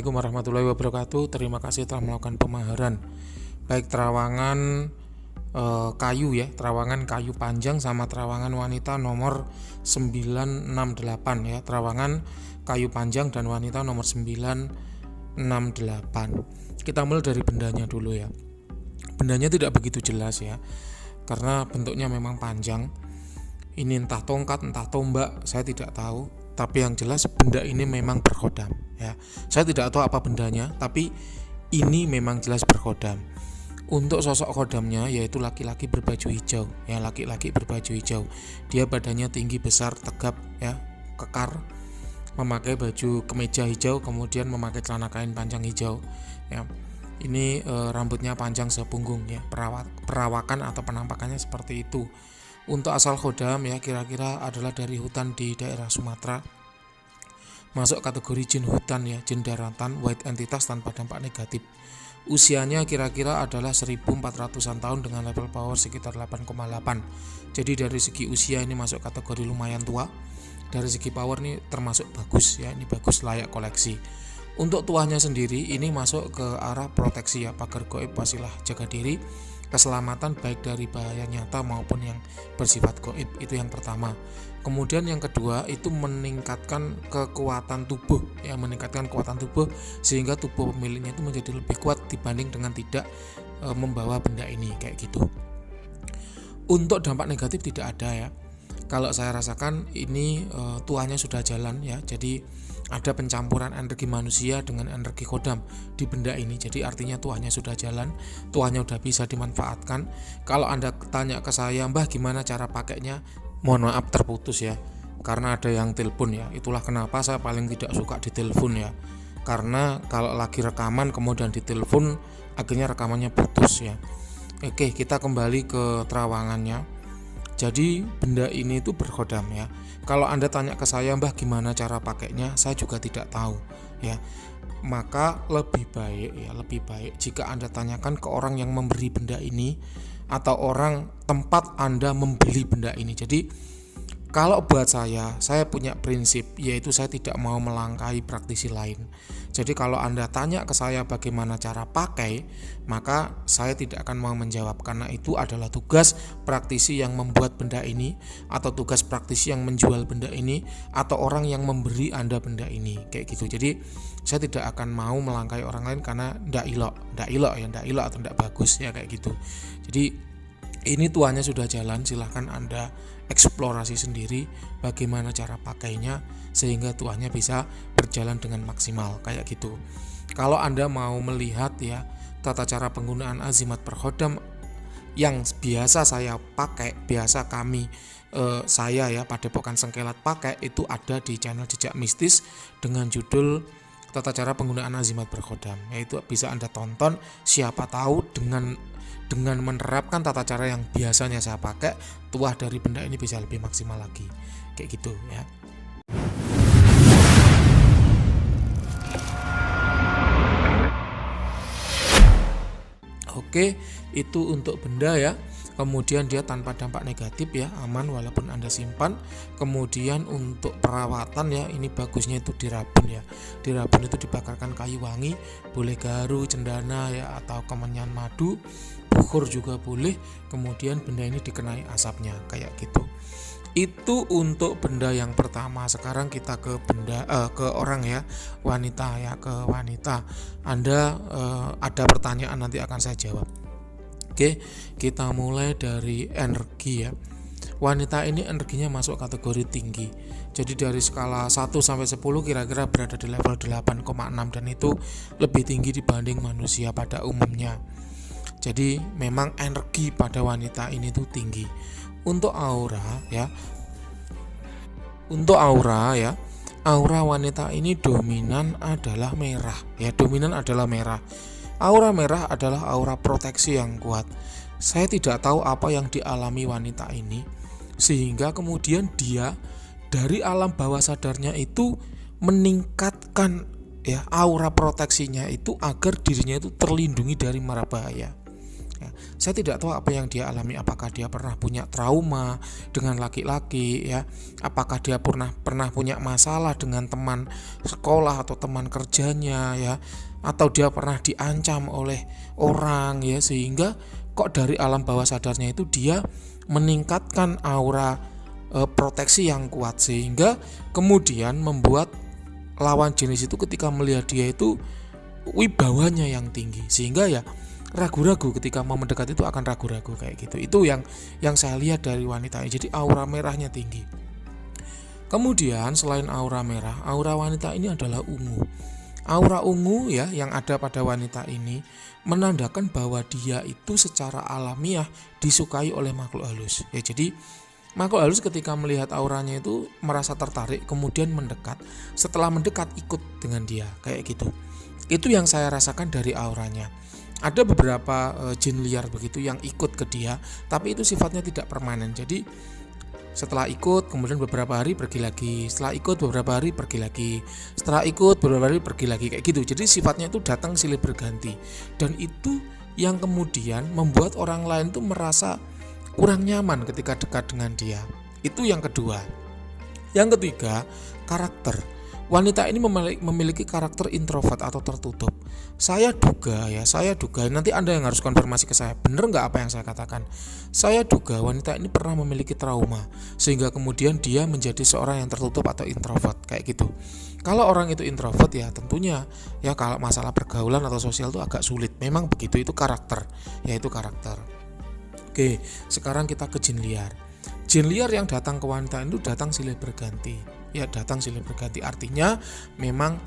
Assalamualaikum warahmatullahi wabarakatuh. Terima kasih telah melakukan pemaharan baik terawangan kayu ya, terawangan kayu panjang sama terawangan wanita nomor 968 ya, terawangan kayu panjang dan wanita nomor 968. Kita mulai dari bendanya dulu ya. Bendanya tidak begitu jelas ya, karena bentuknya memang panjang. Ini entah tongkat, entah tombak, saya tidak tahu. Tapi yang jelas benda ini memang berkodam ya. Saya tidak tahu apa bendanya, tapi ini memang jelas berkodam. Untuk sosok kodamnya yaitu laki-laki berbaju hijau ya, laki-laki berbaju hijau. Dia badannya tinggi, besar, tegap ya, kekar, memakai baju kemeja hijau, kemudian memakai celana kain panjang hijau ya. Ini rambutnya panjang sepunggung ya. Perawakan atau penampakannya seperti itu. Untuk asal khodam ya, kira-kira adalah dari hutan di daerah Sumatera. Masuk kategori jin hutan ya, jin daratan, white entitas tanpa dampak negatif. Usianya kira-kira adalah 1400-an tahun dengan level power sekitar 8,8. Jadi dari segi usia ini masuk kategori lumayan tua. Dari segi power ini termasuk bagus ya, ini bagus, layak koleksi. Untuk tuahnya sendiri ini masuk ke arah proteksi ya, pagar gaib, wasilah jaga diri, keselamatan baik dari bahaya nyata maupun yang bersifat gaib, itu yang pertama. Kemudian yang kedua itu meningkatkan kekuatan tubuh ya, meningkatkan kekuatan tubuh sehingga tubuh pemiliknya itu menjadi lebih kuat dibanding dengan tidak membawa benda ini kayak gitu. Untuk dampak negatif tidak ada ya. Kalau saya rasakan ini tuahnya sudah jalan ya, jadi ada pencampuran energi manusia dengan energi khodam di benda ini. Jadi artinya tuahnya sudah jalan, tuahnya sudah bisa dimanfaatkan. Kalau Anda tanya ke saya, Mbah gimana cara pakainya? Mohon maaf terputus ya, karena ada yang telepon ya. Itulah kenapa saya paling tidak suka ditelepon ya. Karena kalau lagi rekaman kemudian ditelepon, akhirnya rekamannya putus ya. Oke, kita kembali ke terawangannya. Jadi benda ini itu berkhodam ya. Kalau Anda tanya ke saya, Mbah gimana cara pakainya, saya juga tidak tahu ya. Maka lebih baik jika Anda tanyakan ke orang yang memberi benda ini atau orang tempat Anda membeli benda ini. Jadi kalau buat saya punya prinsip, yaitu saya tidak mau melangkahi praktisi lain. Jadi kalau Anda tanya ke saya bagaimana cara pakai, maka saya tidak akan mau menjawab, karena itu adalah tugas praktisi yang membuat benda ini, atau tugas praktisi yang menjual benda ini, atau orang yang memberi Anda benda ini, kayak gitu. Jadi saya tidak akan mau melangkahi orang lain karena ndak ilok atau ndak bagus ya, kayak gitu. Jadi ini tuanya sudah jalan, silahkan Anda eksplorasi sendiri bagaimana cara pakainya sehingga tuanya bisa berjalan dengan maksimal kayak gitu. Kalau Anda mau melihat ya tata cara penggunaan azimat berkhodam yang biasa saya pakai, saya ya Padepokan Sengkelat pakai, itu ada di channel Jejak Mistis dengan judul tata cara penggunaan azimat berkhodam. Yaitu bisa Anda tonton, siapa tahu dengan menerapkan tata cara yang biasanya saya pakai, tuah dari benda ini bisa lebih maksimal lagi kayak gitu ya. Oke, itu untuk benda ya. Kemudian dia tanpa dampak negatif ya, aman walaupun Anda simpan. Kemudian untuk perawatan ya, ini bagusnya itu dirabun ya. Dirabun itu dibakarkan kayu wangi, boleh garu, cendana ya, atau kemenyan madu, bukur juga boleh. Kemudian benda ini dikenai asapnya kayak gitu. Itu untuk benda yang pertama. Sekarang kita ke ke orang ya, wanita ya, ke wanita. Anda ada pertanyaan nanti akan saya jawab. Oke, kita mulai dari energi ya. Wanita ini energinya masuk kategori tinggi. Jadi dari skala 1 sampai 10 kira-kira berada di level 8,6 dan itu lebih tinggi dibanding manusia pada umumnya. Jadi memang energi pada wanita ini tuh tinggi. Untuk aura ya. Aura wanita ini dominan adalah merah ya, Aura merah adalah aura proteksi yang kuat. Saya tidak tahu apa yang dialami wanita ini sehingga kemudian dia dari alam bawah sadarnya itu meningkatkan ya aura proteksinya itu agar dirinya itu terlindungi dari mara bahaya. Ya, saya tidak tahu apa yang dia alami, apakah dia pernah punya trauma dengan laki-laki ya, apakah dia pernah punya masalah dengan teman sekolah atau teman kerjanya ya, atau dia pernah diancam oleh orang ya, sehingga kok dari alam bawah sadarnya itu dia meningkatkan aura proteksi yang kuat, sehingga kemudian membuat lawan jenis itu ketika melihat dia itu wibawanya yang tinggi, sehingga ya ragu-ragu ketika mau mendekat itu akan ragu-ragu kayak gitu. Itu yang saya lihat dari wanita ini. Jadi aura merahnya tinggi. Kemudian selain aura merah, aura wanita ini adalah ungu. Aura ungu ya yang ada pada wanita ini menandakan bahwa dia itu secara alamiah disukai oleh makhluk halus. Ya, jadi makhluk halus ketika melihat auranya itu merasa tertarik, kemudian mendekat. Setelah mendekat ikut dengan dia kayak gitu. Itu yang saya rasakan dari auranya. Ada beberapa jin liar begitu yang ikut ke dia, tapi itu sifatnya tidak permanen. Jadi setelah ikut kemudian beberapa hari pergi lagi, setelah ikut beberapa hari pergi lagi, setelah ikut beberapa hari pergi lagi kayak gitu. Jadi sifatnya itu datang silih berganti, dan itu yang kemudian membuat orang lain tuh merasa kurang nyaman ketika dekat dengan dia. Itu yang kedua. Yang ketiga, karakter. Wanita ini memiliki karakter introvert atau tertutup. Saya duga, nanti Anda yang harus konfirmasi ke saya, benar nggak apa yang saya katakan. Saya duga wanita ini pernah memiliki trauma, sehingga kemudian dia menjadi seorang yang tertutup atau introvert, kayak gitu. Kalau orang itu introvert ya tentunya ya kalau masalah pergaulan atau sosial itu agak sulit. Memang begitu, itu karakter, yaitu karakter. Oke, sekarang kita ke jin liar. Jin liar yang datang ke wanita itu datang silih berganti. Ya, datang silih berganti artinya memang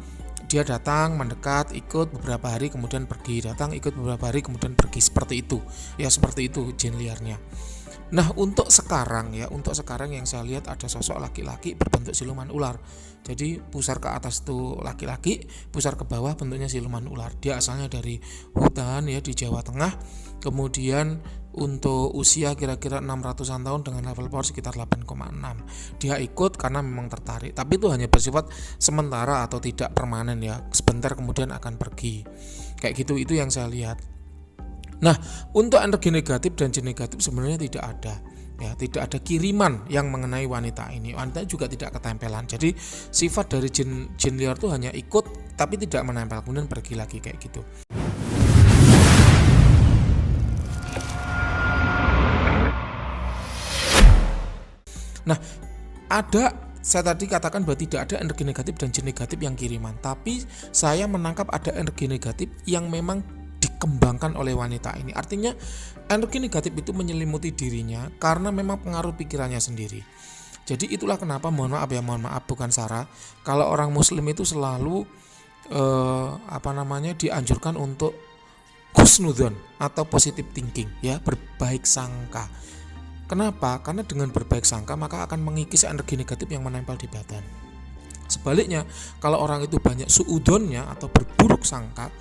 dia datang, mendekat, ikut beberapa hari kemudian pergi, datang, ikut beberapa hari kemudian pergi, seperti itu. Ya, seperti itu jin liarnya. Nah, untuk sekarang yang saya lihat ada sosok laki-laki berbentuk siluman ular. Jadi pusar ke atas itu laki-laki, pusar ke bawah bentuknya siluman ular. Dia asalnya dari hutan ya di Jawa Tengah. Kemudian untuk usia kira-kira 600-an tahun dengan level power sekitar 8,6. Dia ikut karena memang tertarik, tapi itu hanya bersifat sementara atau tidak permanen ya. Sebentar kemudian akan pergi. Kayak gitu, itu yang saya lihat. Nah, untuk energi negatif dan jin negatif sebenarnya tidak ada. Ya, tidak ada kiriman yang mengenai wanita ini. Wanita juga tidak ketempelan. Jadi sifat dari jin liar itu hanya ikut tapi tidak menempel, kemudian pergi lagi kayak gitu. Nah, saya tadi katakan bahwa tidak ada energi negatif dan jin negatif yang kiriman, tapi saya menangkap ada energi negatif yang memang dikembangkan oleh wanita ini. Artinya energi negatif itu menyelimuti dirinya karena memang pengaruh pikirannya sendiri. Jadi itulah kenapa mohon maaf bukan Sarah, kalau orang muslim itu selalu dianjurkan untuk husnudzon atau positive thinking ya, berbaik sangka. Kenapa? Karena dengan berbaik sangka maka akan mengikis energi negatif yang menempel di badan. Sebaliknya, kalau orang itu banyak suudonnya atau berburuk sangka,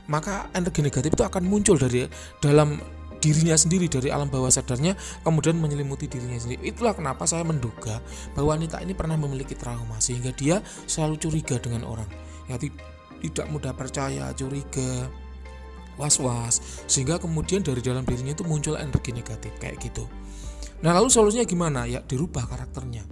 maka energi negatif itu akan muncul dari dalam dirinya sendiri, dari alam bawah sadarnya, kemudian menyelimuti dirinya sendiri. Itulah kenapa saya menduga bahwa wanita ini pernah memiliki trauma, sehingga dia selalu curiga dengan orang. Ya, tidak mudah percaya, curiga, was-was, sehingga kemudian dari dalam dirinya itu muncul energi negatif kayak gitu. Nah, lalu solusinya gimana? Ya, dirubah karakternya.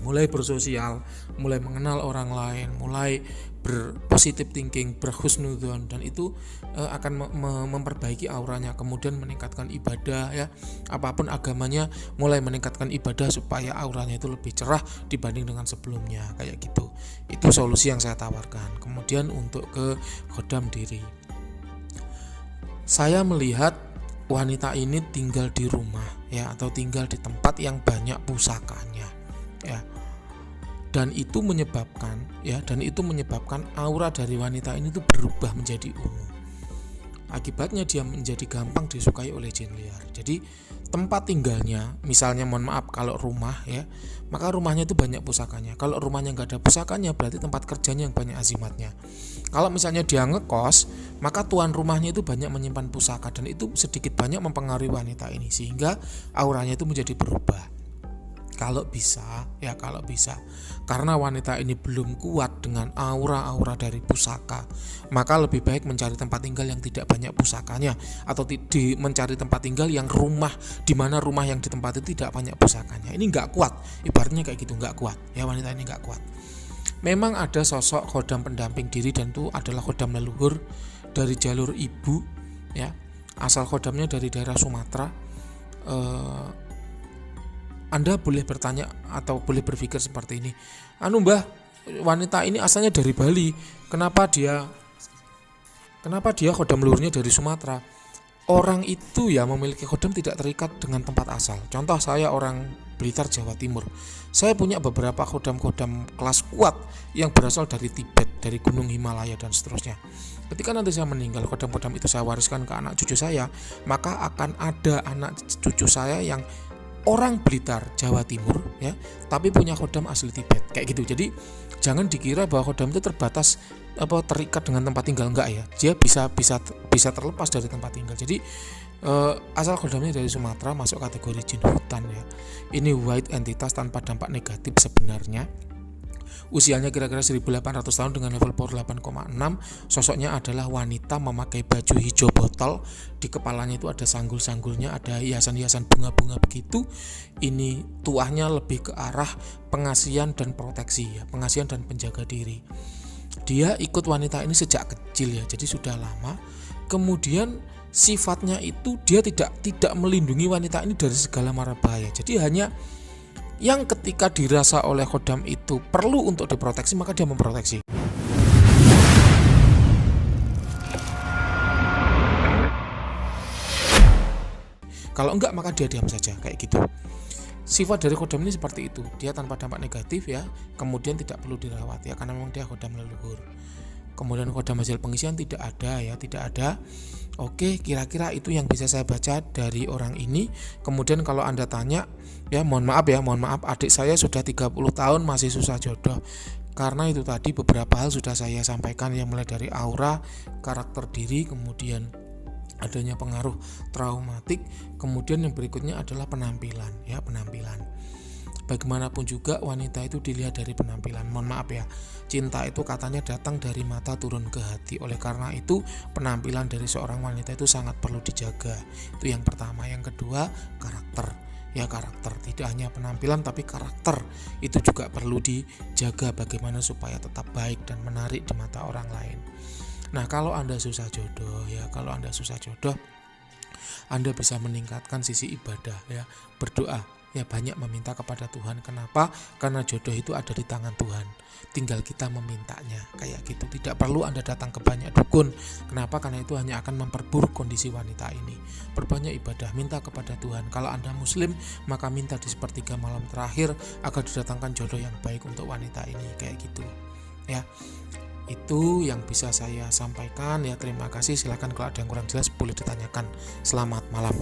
Mulai bersosial, mulai mengenal orang lain, mulai berpositif thinking, berhusnudzon, dan itu akan memperbaiki auranya, kemudian meningkatkan ibadah ya. Apapun agamanya, mulai meningkatkan ibadah supaya auranya itu lebih cerah dibanding dengan sebelumnya kayak gitu. Itu solusi yang saya tawarkan. Kemudian untuk ke khodam diri. Saya melihat wanita ini tinggal di rumah ya, atau tinggal di tempat yang banyak pusakanya ya, dan itu menyebabkan aura dari wanita ini tuh berubah menjadi ungu. Akibatnya dia menjadi gampang disukai oleh jin liar. Jadi tempat tinggalnya, misalnya mohon maaf kalau rumah ya, maka rumahnya itu banyak pusakanya. Kalau rumahnya nggak ada pusakanya, berarti tempat kerjanya yang banyak azimatnya. Kalau misalnya dia ngekos, maka tuan rumahnya itu banyak menyimpan pusaka, dan itu sedikit banyak mempengaruhi wanita ini sehingga auranya itu menjadi berubah. Kalau bisa, karena wanita ini belum kuat dengan aura-aura dari pusaka, maka lebih baik mencari tempat tinggal yang tidak banyak pusakanya, atau mencari tempat tinggal yang di mana rumah yang ditempati tidak banyak pusakanya. Ini nggak kuat, ibaratnya kayak gitu, nggak kuat. Ya, wanita ini nggak kuat. Memang ada sosok khodam pendamping diri, dan itu adalah khodam leluhur dari jalur ibu, ya. Asal khodamnya dari daerah Sumatera. Anda boleh bertanya atau boleh berpikir seperti ini, Mbah, wanita ini asalnya dari Bali, kenapa dia khodam leluhurnya dari Sumatera? Orang itu ya memiliki khodam tidak terikat dengan tempat asal. Contoh, saya orang Blitar, Jawa Timur. Saya punya beberapa khodam-khodam kelas kuat yang berasal dari Tibet, dari Gunung Himalaya dan seterusnya. Ketika nanti saya meninggal, khodam-khodam itu saya wariskan ke anak cucu saya, maka akan ada anak cucu saya yang orang Blitar, Jawa Timur, ya, tapi punya khodam asli Tibet, kayak gitu. Jadi jangan dikira bahwa khodam itu terikat dengan tempat tinggal, enggak ya. Dia bisa terlepas dari tempat tinggal. Jadi asal khodamnya dari Sumatera masuk kategori jin hutan, ya. Ini white entitas tanpa dampak negatif sebenarnya. Usianya kira-kira 1800 tahun dengan level power 8,6. Sosoknya adalah wanita memakai baju hijau botol. Di kepalanya itu ada sanggul-sanggulnya, ada hiasan-hiasan bunga-bunga begitu. Ini tuahnya lebih ke arah pengasihan dan proteksi, ya, pengasihan dan penjaga diri. Dia ikut wanita ini sejak kecil, ya, jadi sudah lama. Kemudian sifatnya itu dia tidak melindungi wanita ini dari segala mara bahaya. Jadi hanya yang ketika dirasa oleh khodam itu perlu untuk diproteksi, maka dia memproteksi. Kalau enggak, maka dia diam saja, kayak gitu. Sifat dari khodam ini seperti itu, dia tanpa dampak negatif, ya, kemudian tidak perlu dirawat, ya, karena memang dia khodam leluhur. Kemudian khodam hasil pengisian tidak ada, ya, tidak ada. Oke, kira-kira itu yang bisa saya baca dari orang ini. Kemudian kalau Anda tanya, ya, mohon maaf, adik saya sudah 30 tahun masih susah jodoh. Karena itu tadi beberapa hal sudah saya sampaikan, yang mulai dari aura, karakter diri, kemudian adanya pengaruh traumatik, kemudian yang berikutnya adalah penampilan, ya, penampilan. Bagaimanapun juga wanita itu dilihat dari penampilan. Mohon maaf, ya, cinta itu katanya datang dari mata turun ke hati. Oleh karena itu penampilan dari seorang wanita itu sangat perlu dijaga. Itu yang pertama. Yang kedua, karakter. Ya, karakter, tidak hanya penampilan tapi karakter itu juga perlu dijaga, bagaimana supaya tetap baik dan menarik di mata orang lain. Nah, kalau Anda susah jodoh, Anda bisa meningkatkan sisi ibadah, ya, berdoa, ya, banyak meminta kepada Tuhan. Kenapa? Karena jodoh itu ada di tangan Tuhan, tinggal kita memintanya, kayak gitu. Tidak perlu Anda datang ke banyak dukun. Kenapa? Karena itu hanya akan memperburuk kondisi wanita ini. Perbanyak ibadah, minta kepada Tuhan. Kalau Anda muslim, maka minta di sepertiga malam terakhir agar didatangkan jodoh yang baik untuk wanita ini, kayak gitu, ya. Itu yang bisa saya sampaikan, ya. Terima kasih. Silakan kalau ada yang kurang jelas boleh ditanyakan. Selamat malam.